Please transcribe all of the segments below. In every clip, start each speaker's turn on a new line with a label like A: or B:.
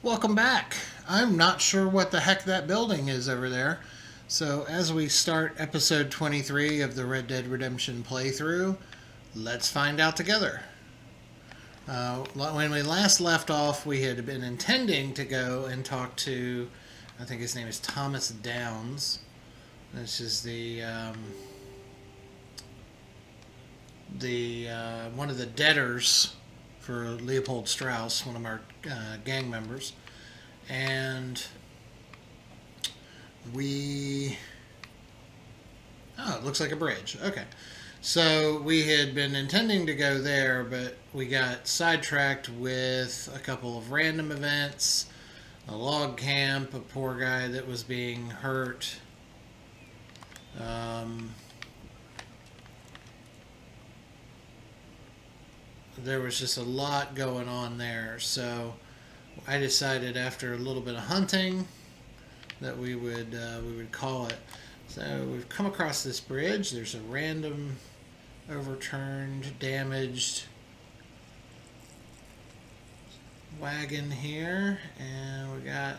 A: Welcome back. I'm not sure what the heck that building is over there. So, as we start episode 23 of the Red Dead Redemption playthrough, let's find out together. When we last left off, we had been intending to go and talk to, I think his name is Thomas Downs. This is the one of the debtors for Leopold Strauss, one of our gang members, and we. Oh, it looks like a bridge. Okay. So we had been intending to go there, but we got sidetracked with a couple of random events, a log camp, a poor guy that was being hurt. Um, there was just a lot going on there. So I decided after a little bit of hunting that we would call it. So we've come across this bridge. There's a random overturned, damaged wagon here, and we got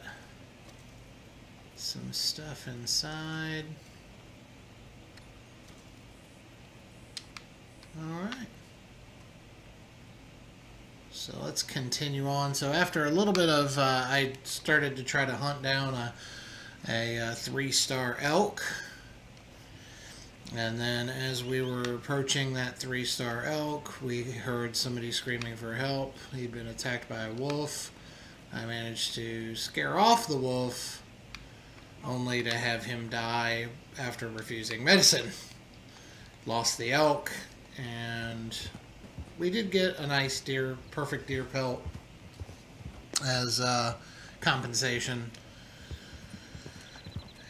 A: some stuff inside. All right. So let's continue on. So after a little bit of, I started to try to hunt down a 3-star elk. And then as we were approaching that 3-star elk, we heard somebody screaming for help. He'd been attacked by a wolf. I managed to scare off the wolf, only to have him die after refusing medicine. Lost the elk, and we did get a nice perfect deer pelt as compensation.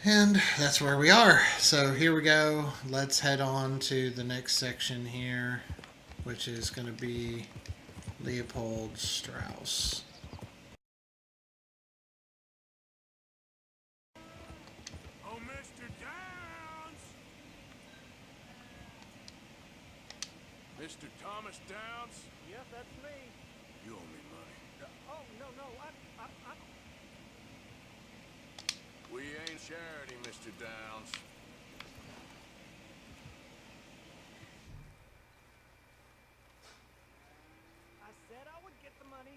A: And that's where we are. So here we go. Let's head on to the next section here, which is going to be Leopold Strauss.
B: Oh, Mr. Downs! Mr. Thomas Downs?
C: Yep, that's me.
B: You owe me money.
C: Oh, no, I...
B: We ain't charity, Mr. Downs.
C: I said I would get the money,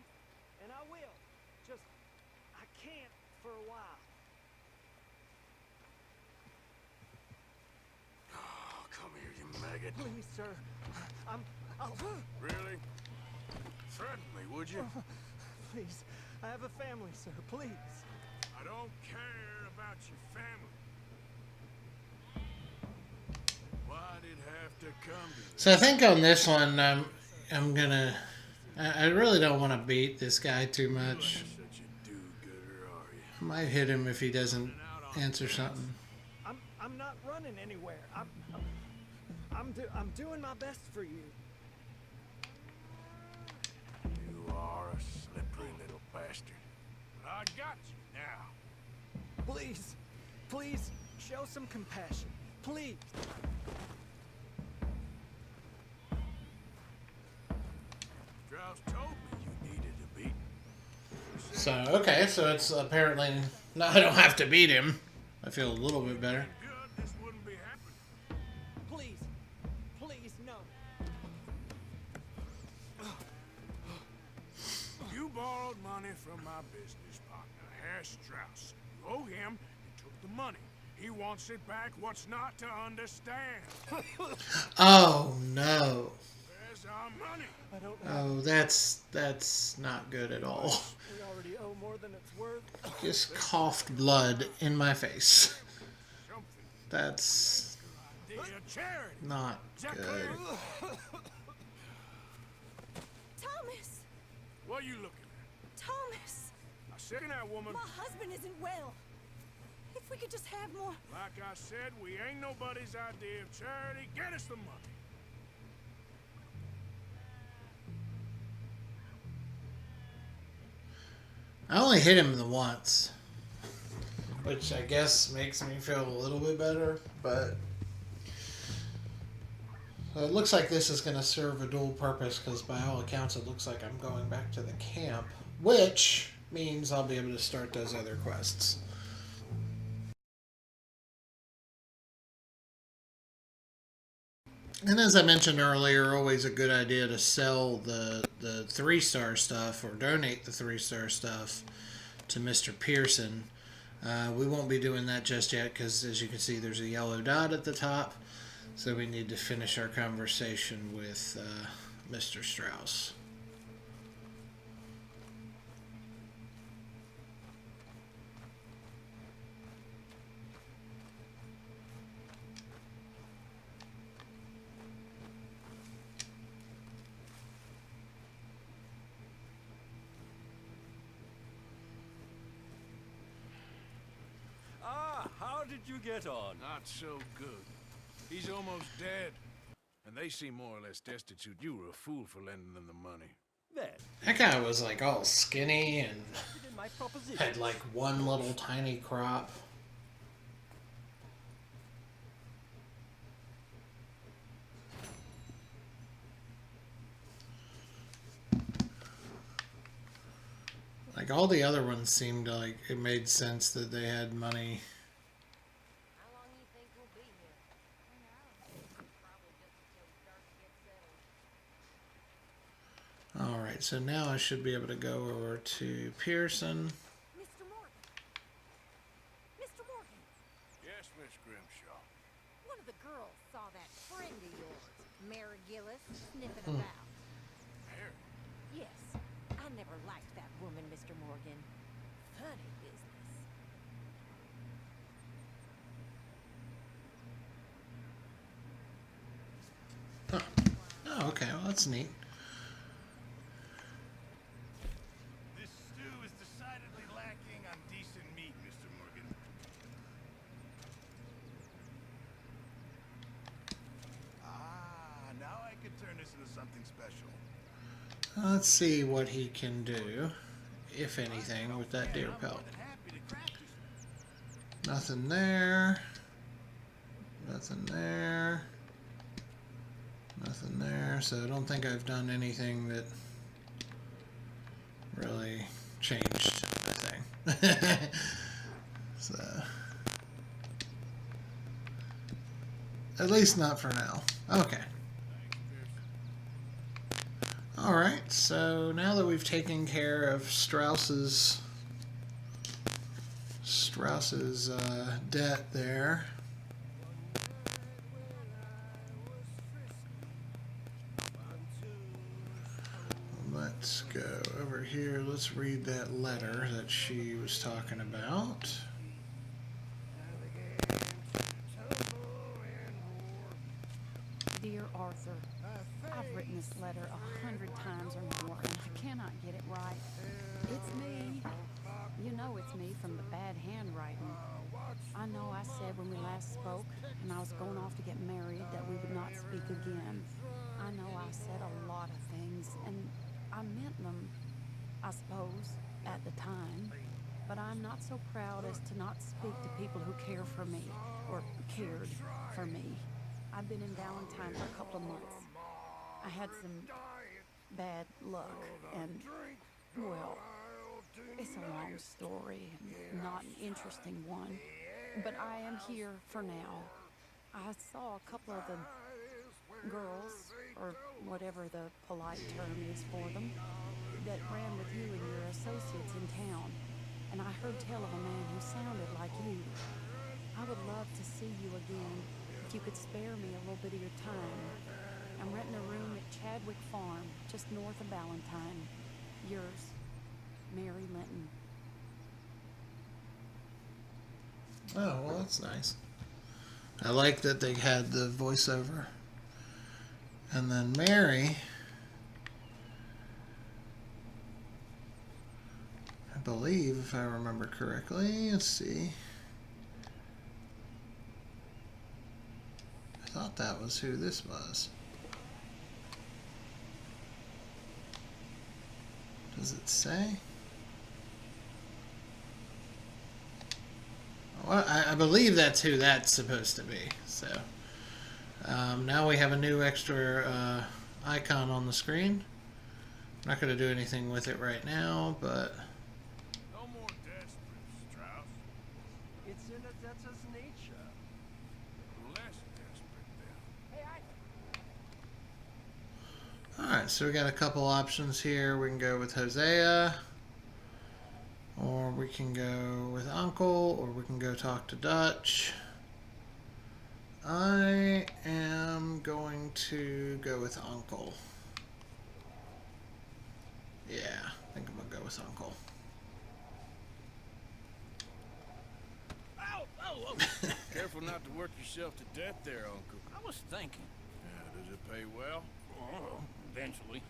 C: and I will. Just, I can't for a while.
B: Oh, come here, you maggot.
C: Please, sir. I'll...
B: Really? Threaten me, would you?
C: Please, I have a family, sir. Please.
B: I don't care about your family. Why'd it have to come to this?
A: So I think on this one, I'm gonna. I really don't want to beat this guy too
B: You ain't
A: much.
B: such a do-gooder, are you?
A: I might hit him if he doesn't answer something.
C: I'm not running anywhere. I'm doing my best for you.
B: You are a slippery little bastard. But I got you now.
C: Please, show some compassion. Please.
B: Strauss told me you needed a beating.
A: So okay, so it's apparently no. I don't have to beat him. I feel a little bit better.
B: Good, this wouldn't be happening.
C: Please, no.
B: You borrowed money from my business partner, Herr Strauss. You owe him, you took the money. He wants it back. What's not to understand?
A: Oh no.
B: Where's our money?
C: I don't know.
A: Oh, that's not good at all.
C: We already owe more than it's worth.
A: Just coughed blood in my face.
B: Something.
A: That's
B: Idea of charity.
A: not
B: Is that
A: good.
B: clear?
D: Thomas!
B: What are you looking at?
D: Thomas!
B: I said that woman.
D: My husband isn't well. If we could just have more...
B: Like I said, we ain't nobody's idea of charity. Get us the money.
A: I only hit him the once, which I guess makes me feel a little bit better, but so it looks like this is going to serve a dual purpose because by all accounts it looks like I'm going back to the camp, which means I'll be able to start those other quests. And as I mentioned earlier, always a good idea to sell the 3-star stuff or donate the 3-star stuff to Mr. Pearson. We won't be doing that just yet because, as you can see, there's a yellow dot at the top. So we need to finish our conversation with Mr. Strauss.
E: How did you get on?
B: Not so good. He's almost dead. And they seem more or less destitute. You were a fool for lending them the money.
E: Then,
A: That guy was like all skinny and
E: in my proposition.
A: had like one little tiny crop. Like all the other ones seemed like it made sense that they had money.
F: How long do you think we'll be here? Probably just until we start to get settled.
A: Alright, so now I should be able to go over to Pearson.
D: Mr. Morgan. Mr. Morgan.
B: Yes, Miss Grimshaw.
D: One of the girls saw that friend of yours, Mary Gillis, sniffing about.
B: Mary.
D: Yes. I never liked that woman, Mr. Morgan. Funny business.
A: Oh, okay, well that's neat.
G: This stew is decidedly lacking on decent meat, Mr. Morgan. Now I can turn this into something special.
A: Let's see what he can do, if anything, with that deer
G: I'm more
A: pelt.
G: than happy to craft this.
A: Nothing there. Nothing there. Nothing there. So I don't think I've done anything that really changed anything. So at least not for now. Okay. Alright, so now that we've taken care of Strauss's debt there, let's go over here. Let's read that letter that she was talking about.
H: Dear Arthur, I've written this letter 100 times or more, and I cannot get it right. It's me. You know it's me from the bad handwriting. I know I said when we last spoke, and I was going off to get married, that we would not speak again. I know I said a lot of things, and I meant them, I suppose, at the time. But I'm not so proud as to not speak to people who care for me, or cared for me. I've been in Valentine for a couple of months. I had some bad luck, and, well, it's a long story, and not an interesting one. But I am here for now. I saw a couple of the girls, or whatever the polite term is for them, that ran with you and your associates in town. And I heard tell of a man who sounded like you. I would love to see you again, if you could spare me a little bit of your time. I'm renting a room at Chadwick Farm, just north of Valentine. Yours, Mary Linton.
A: Oh, well, that's nice. I like that they had the voiceover. And then Mary, I believe, if I remember correctly, let's see. I thought that was who this was. Does it say? Well, I believe that's who that's supposed to be. So now we have a new extra icon on the screen. I'm not going to do anything with it right now, but
E: That's his nature.
B: Less desperate then.
F: Hey, I
A: Alright, so we got a couple options here. We can go with Hosea, or we can go with Uncle, or we can go talk to Dutch. I am going to go with Uncle. Yeah, I think I'm gonna go with Uncle.
G: Ow! Oh! Careful not to work yourself to death there, Uncle.
E: I was thinking.
G: Yeah, does it pay well?
E: Oh, eventually.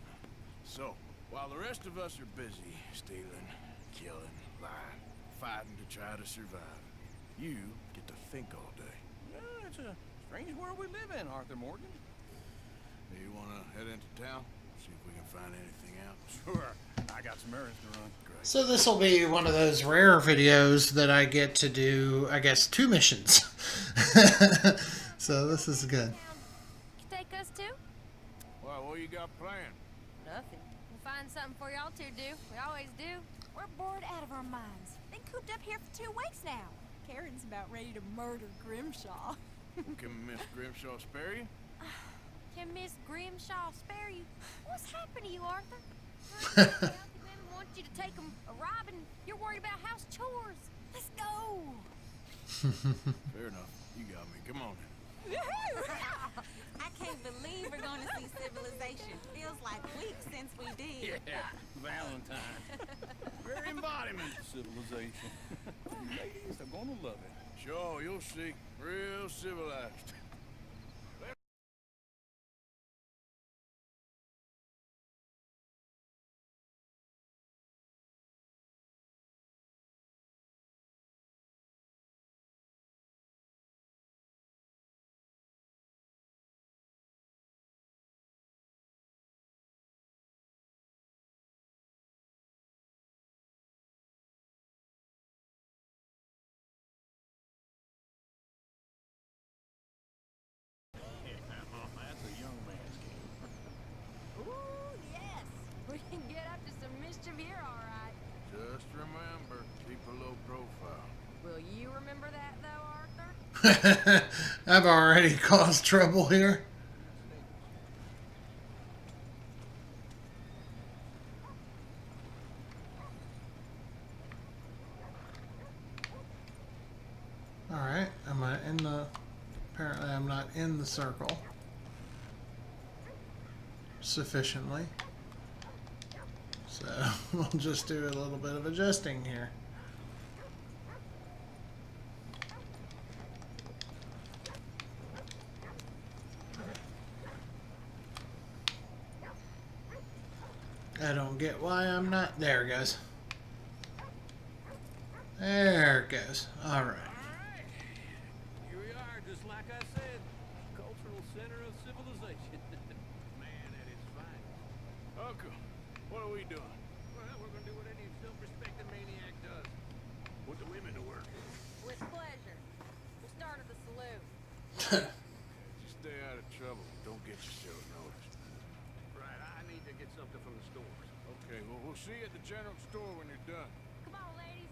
G: So, while the rest of us are busy stealing, killing, lying, fighting to try to survive, you get to think all day.
E: Yeah, it's a strange world we live in, Arthur Morgan.
G: Do you want to head into town? See if we can find anything out?
E: Sure. I got some errands to run.
G: Great.
A: So this will be one of those rare videos that I get to do, I guess, 2 missions. So this is good.
F: You take us too?
B: Well, what you got planned?
F: Nothing. We'll find something for y'all two to do. We always do.
D: We're bored out of our minds. Been cooped up here for 2 weeks now. Karen's about ready to murder Grimshaw.
G: Can Miss Grimshaw spare you?
F: Can Miss Grimshaw spare you? What's happened to you, Arthur? Healthy women want you to take them a robbing. You're worried about house chores.
D: Let's go.
G: Fair enough. You got me. Come on.
D: I can't believe we're going to see civilization. Feels like weeks since we did.
E: Yeah, Valentine. Very embodiment of civilization. Ladies are gonna love it.
G: Sure, you'll see. Real civilized.
E: That's a young man's game.
F: Ooh, yes. We can get up to some mischief here, all right.
G: Just remember, keep a low profile.
F: Will you remember that, though, Arthur?
A: I've already caused trouble here. Alright, am I in the... Apparently I'm not in the circle sufficiently. So we'll just do a little bit of adjusting here. I don't get why I'm not... There it goes. There it goes. Alright.
E: Alright. Here we are, just like I said. Cultural center of civilization. Man at its finest.
G: Uncle, what are we doing?
E: Well, we're gonna do what any self-respecting maniac does. Put the women to work.
F: With pleasure. We started the saloon.
G: Just stay out of trouble. Don't get yourself noticed.
E: Right, I need to get something from the stores.
G: Okay, well, we'll see you at the general store when you're done.
F: Come on, ladies.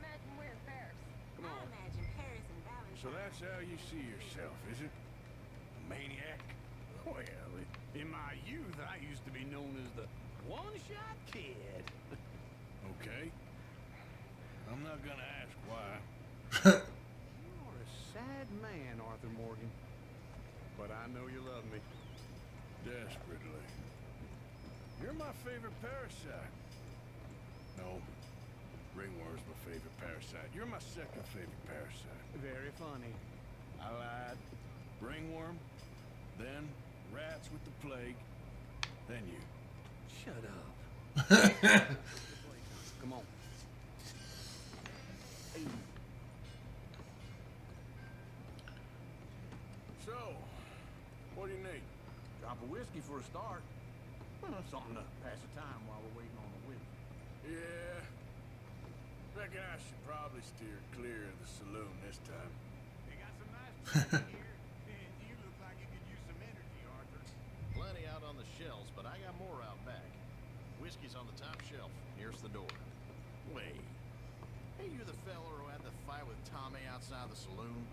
F: Imagine we're in Paris.
G: Come
D: I
G: on.
D: imagine Paris and Valentine.
G: So that's how you see yourself, is it? A maniac?
E: Well, in my youth, I used to be known as the one-shot kid.
G: Okay. I'm not gonna ask why.
E: You're a sad man, Arthur Morgan. But I know you love me.
G: Desperately. You're my favorite parasite. No. Ringworm's my favorite parasite. You're my second favorite parasite.
E: Very funny.
G: I lied. Ringworm, then rats with the plague, then you.
E: Shut up. Come on.
G: So, what do you need?
E: Drop of whiskey for a start. Well, something to pass the time while we're waiting on the whip.
G: Yeah. Reckon I should probably steer clear of the saloon this time. They got some nice whiskey here, and you look like you could use some energy, Arthur.
I: Plenty out on the shelves, but I got more out back. Whiskey's on the top shelf. Here's the door.
E: Wait.
I: Ain't you the fella who had the fight with Tommy outside the saloon?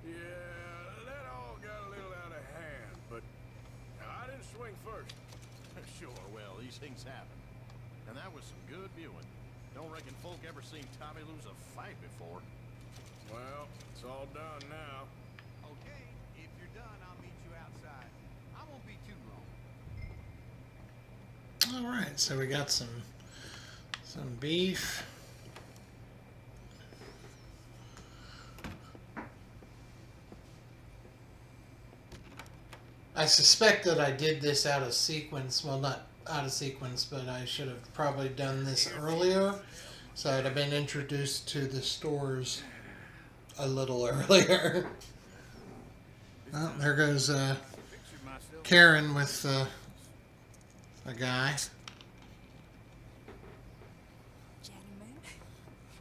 B: Yeah, that all got a little out of hand, but I didn't swing first.
I: Sure, well, these things happen. And that was some good viewing. Don't reckon folk ever seen Tommy lose a fight before.
B: Well, it's all done now.
G: Okay, if you're done, I'll meet you outside. I won't be too long.
A: All right, so we got some beef. I suspect that I did this out of sequence. Well, not out of sequence, but I should have probably done this earlier, so I'd have been introduced to the stores a little earlier. Well, there goes Karen with a guy.
D: Jenny Moon,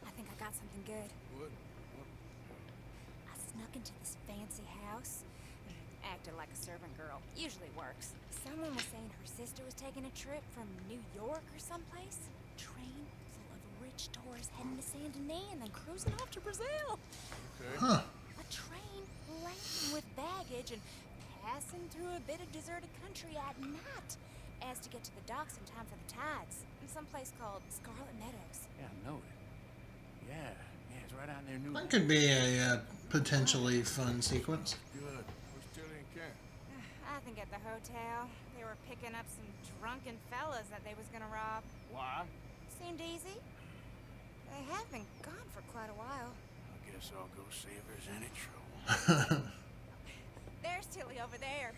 D: I think I got something good.
B: What?
D: I snuck into this fancy house and acted like a servant girl. Usually works. Someone was saying her sister was taking a trip from New York or someplace. Train full of rich tourists heading to Saint Denis and then cruising off to Brazil.
B: Okay.
A: Huh.
D: A train laden with baggage and passing through a bit of deserted country at night as to get to the docks in time for the tides in some place called Scarlet Meadows.
E: Yeah, I know it. Yeah, it's right out near New
A: That could be a potentially fun sequence.
B: Good. We're still in camp.
D: I think at the hotel they were picking up some drunken fellas that they was gonna rob.
B: Why?
D: Seemed easy. They have been gone for quite a while.
B: I guess I'll go see if there's any trouble.
D: There's Tilly over there.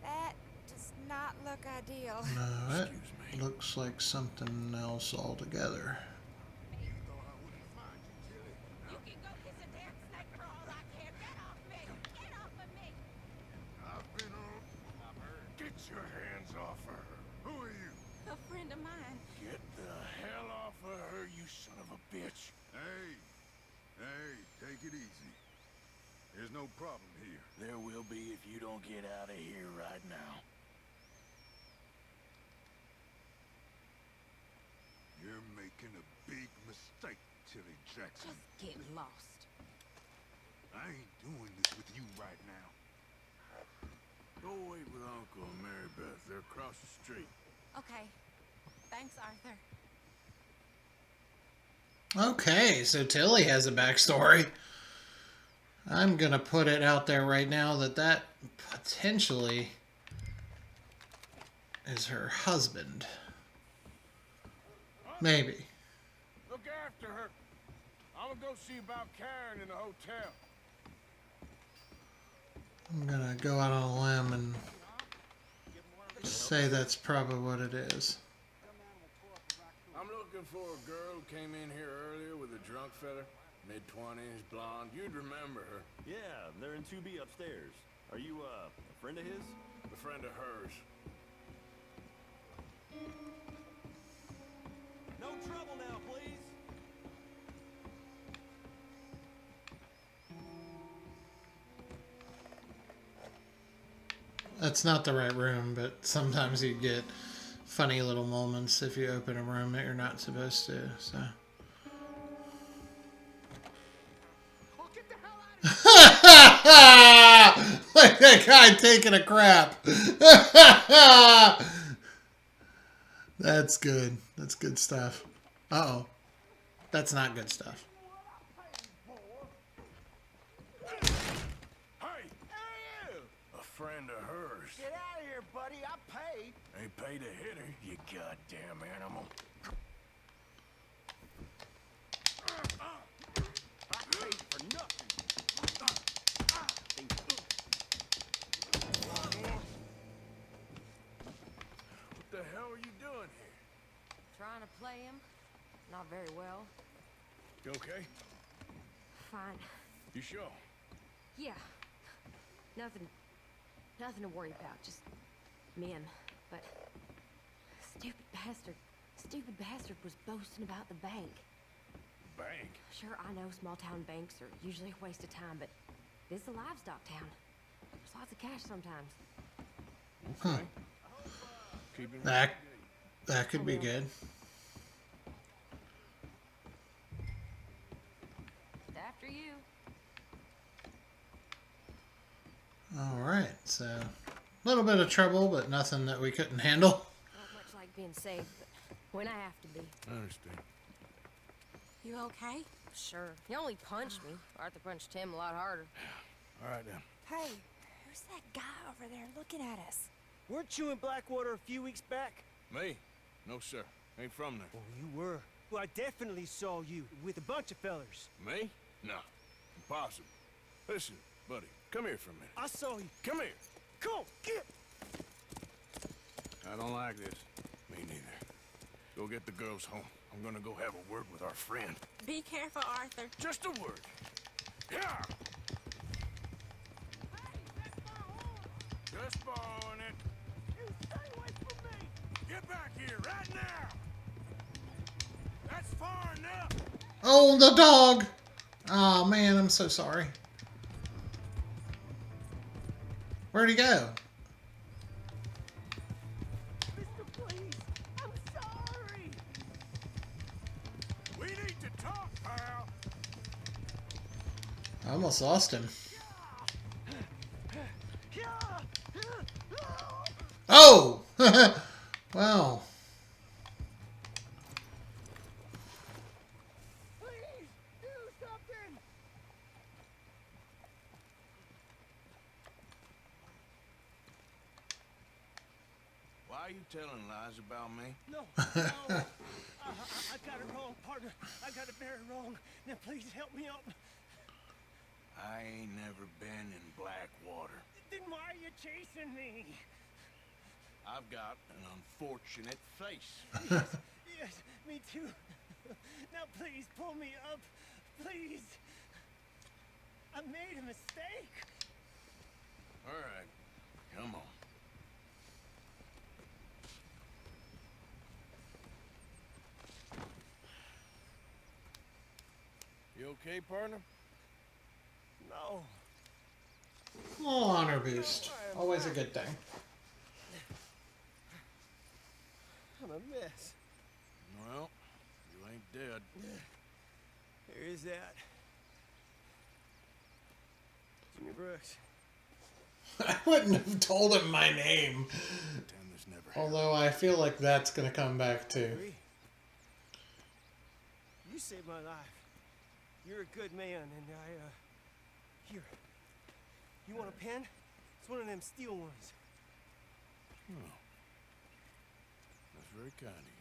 D: That does not look ideal.
A: No, that
B: Excuse me.
A: looks like something else altogether.
B: You thought I wouldn't find you, Tilly.
D: You can go kiss a damn snake for all I care. Get off me! Get off of me!
B: I've been on. I've heard. Get your hands off of her. Who are you?
D: A friend of mine.
B: Get the hell off of her, you son of a bitch.
G: Hey, take it easy. There's no problem here.
B: There will be if you don't get out of here right now.
G: You're making a big mistake, Tilly Jackson.
H: Just get lost.
G: I ain't doing this with you right now.
B: Go wait with Uncle and Mary Beth. They're across the street.
D: Okay. Thanks, Arthur.
A: Okay, so Tilly has a backstory. I'm gonna put it out there right now that potentially is her husband. Maybe.
B: Look after her. I'm gonna go see about Karen in the hotel.
A: I'm gonna go out on a limb and say that's probably what it is.
B: I'm looking for a girl who came in here earlier with a drunk fella. Mid-20s, blonde. You'd remember her.
J: Yeah, they're in 2B upstairs. Are you, a friend of his?
B: A friend of hers.
J: No trouble now, please.
A: That's not the right room, but sometimes you get funny little moments if you open a room that you're not supposed to, so. Like that guy taking a crap. That's good. That's good stuff. Uh-oh. That's not good stuff.
B: Hey! A friend of hers.
C: Get out of here, buddy. I paid.
B: Ain't paid to hit her, you goddamn animal.
C: I paid for nothing.
B: What the hell are you doing here?
H: Trying to play him? Not very well.
B: You okay?
H: Fine.
B: You sure?
H: Yeah. Nothing to worry about. Just men. But stupid bastard was boasting about the bank.
B: Bank?
H: Sure, I know small town banks are usually a waste of time, but this is a livestock town. There's lots of cash sometimes.
A: Huh.
B: Keeping
A: That could be good.
F: after you.
A: Alright, so a little bit of trouble, but nothing that we couldn't handle.
F: Not much like being saved, but when I have to be.
G: I understand.
D: You okay?
F: Sure. He only punched me. Arthur punched him a lot harder.
G: All right, then.
D: Hey, who's that guy over there looking at us?
C: Weren't you in Blackwater a few weeks back?
G: Me? No, sir. Ain't from there.
C: Oh, you were. Well, I definitely saw you with a bunch of fellers.
G: Me? No. Impossible. Listen, buddy. Come here for a minute.
C: I saw you.
G: Come here.
C: Come on, get!
G: I don't like this. Me neither. Go get the girls home. I'm gonna go have a word with our friend.
D: Be careful, Arthur.
G: Just a word. Yeah! Just borrowing it.
C: You stay away from me!
G: Get back here right now! That's far enough!
A: Oh, the dog! Oh man, I'm so sorry. Where'd he go?
C: Mister, please! I'm sorry!
G: We need to talk, pal!
A: I almost lost him. Oh! Wow.
C: Please, do something!
G: Why are you telling lies about me?
C: No, no. I got it wrong, partner. I got it very wrong. Now please help me out.
G: I ain't never been in Blackwater.
C: Then why are you chasing me?
G: I've got an unfortunate face.
C: Yes, me too. Now please pull me up. Please. I made a mistake.
G: All right, come on. You okay, partner?
C: No.
A: A little honor boost. Always a good thing.
C: I'm a mess.
G: Well, you ain't dead.
C: There is that. Jimmy Brooks.
A: I wouldn't have told him my name.
G: Pretend this never happened.
A: Although I feel like that's going to come back too.
C: Henry, you saved my life. You're a good man, and here. You want a pen? It's one of them steel ones.
G: Oh. That's very kind of you.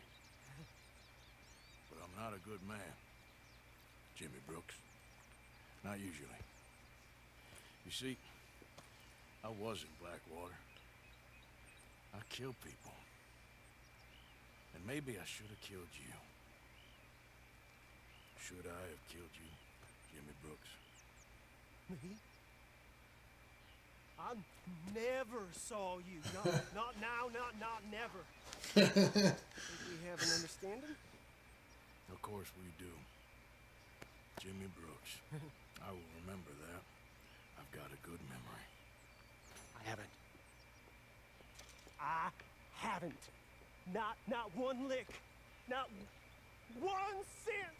G: But I'm not a good man, Jimmy Brooks. Not usually. You see, I was in Blackwater. I killed people. And maybe I should have killed you. Should I have killed you, Jimmy Brooks?
C: Me? I never saw you. No, not now, not never. Think we have an understanding?
G: Of course we do. Jimmy Brooks. I will remember that. I've got a good memory.
C: I haven't. Not one lick. Not 1 cent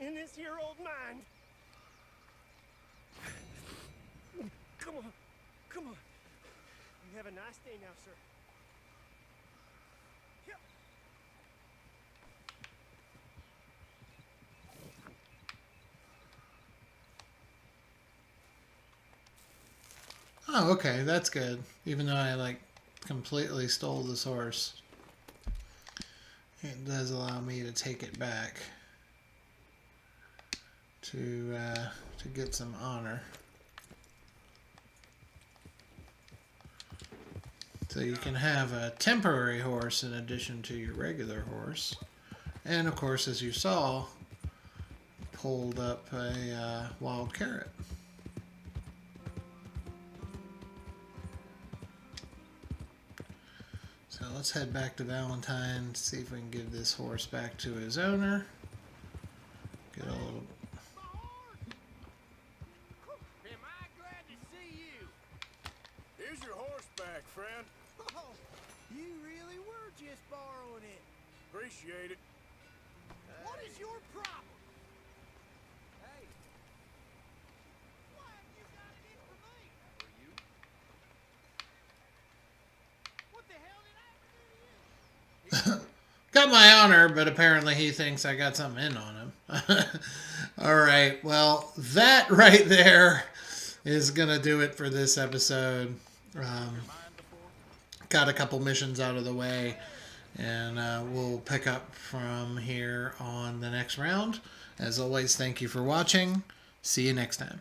C: in this here old mind. Come on. Come on. You have a nice day now, sir. Yep.
A: Oh, okay, that's good. Even though I like completely stole this horse, it does allow me to take it back to get some honor. So you can have a temporary horse in addition to your regular horse, and of course, as you saw, pulled up a wild carrot. So let's head back to Valentine, see if we can give this horse back to his owner. Get a little.
E: Am I glad to see you?
G: Here's your horse back, friend.
C: Oh, you really were just borrowing it.
G: Appreciate it.
C: What is your problem?
E: Hey,
A: got my honor, but apparently he thinks I got something in on him. All right. Well, that right there is going to do it for this episode. Got a couple missions out of the way, and we'll pick up from here on the next round. As always, thank you for watching. See you next time.